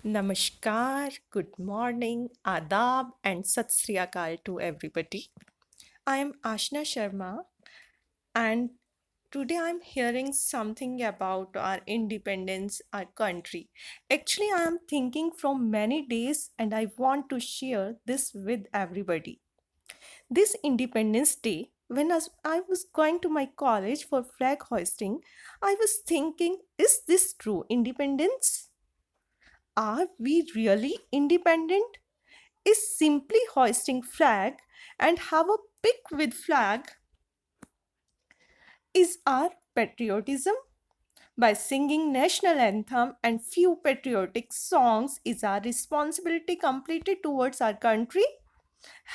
Namaskar, good morning, adab, and sat sri akal to everybody. I am Ashna Sharma, and today I'm hearing something about our independence, our country. Actually, I am thinking from many days, and I want to share this with everybody. This Independence Day, when I was going to my college for flag hoisting, I was thinking, is this true independence? Are we really independent? Is simply hoisting flag and have a pic with flag is our patriotism? By singing national anthem and few patriotic songs is our responsibility completed towards our country?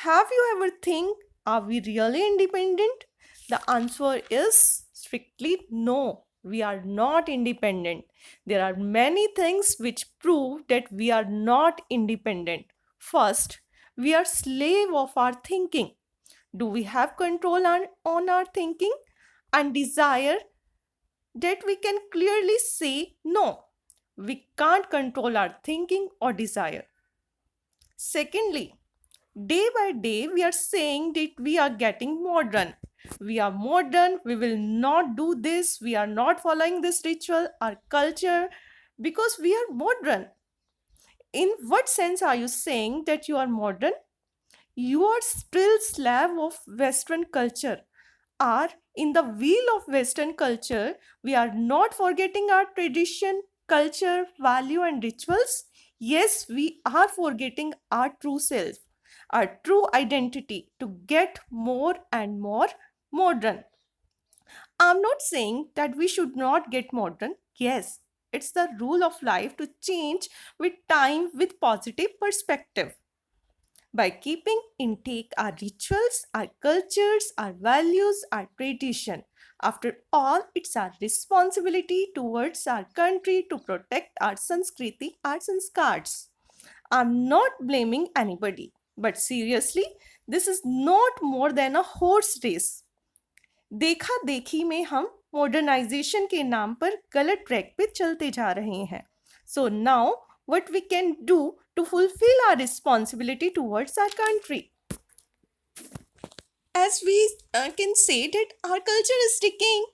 Have you ever think, are we really independent? The answer is strictly no. We are not independent. There are many things which prove that we are not independent. First, we are slave of our thinking. Do we have control on our thinking and desire that we can clearly say no? We can't control our thinking or desire. Secondly, day by day we are saying that we are getting modern. We are modern, we will not do this, we are not following this ritual, our culture, because we are modern. In what sense are you saying that you are modern? You are still slave of Western culture. Are in the wheel of Western culture, we are not forgetting our tradition, culture, value, and rituals. Yes, we are forgetting our true self, our true identity to get more and more modern. I'm not saying that we should not get modern. Yes, it's the rule of life to change with time with positive perspective by keeping intake our rituals, our cultures, our values, our tradition. After all, it's our responsibility towards our country to protect our Sanskriti, our sanskars. I'm not blaming anybody, but seriously, this is not more than a horse race. देखा देखी में हम modernisation के नाम पर गलत track पे चलते जा रहे हैं. So now what we can do to fulfill our responsibility towards our country? As we can say that our culture is sticking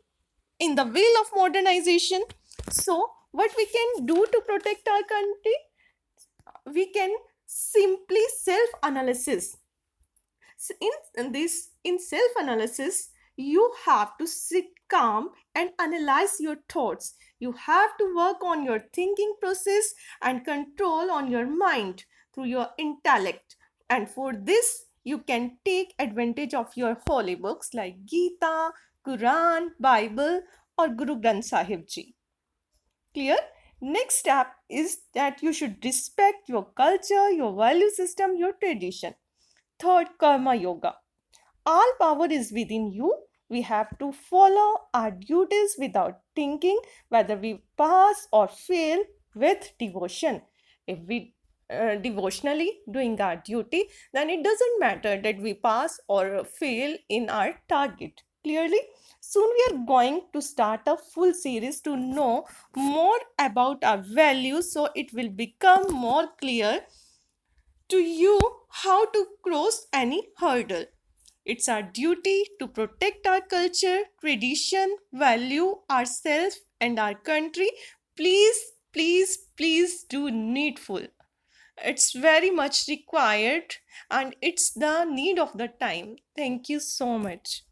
in the wheel of modernization. So what we can do to protect our country? We can simply self-analysis. In self-analysis, you have to sit calm and analyze your thoughts. You have to work on your thinking process and control on your mind through your intellect. And for this, you can take advantage of your holy books like Gita, Quran, Bible, or Guru Granth Sahib Ji. Clear? Next step is that you should respect your culture, your value system, your tradition. Third, Karma Yoga. All power is within you. We have to follow our duties without thinking whether we pass or fail with devotion. If we devotionally doing our duty, then it doesn't matter that we pass or fail in our target. Clearly, soon we are going to start a full series to know more about our values so it will become more clear to you how to cross any hurdle. It's our duty to protect our culture, tradition, value ourselves and our country. Please, please, please do needful. It's very much required and it's the need of the time. Thank you so much.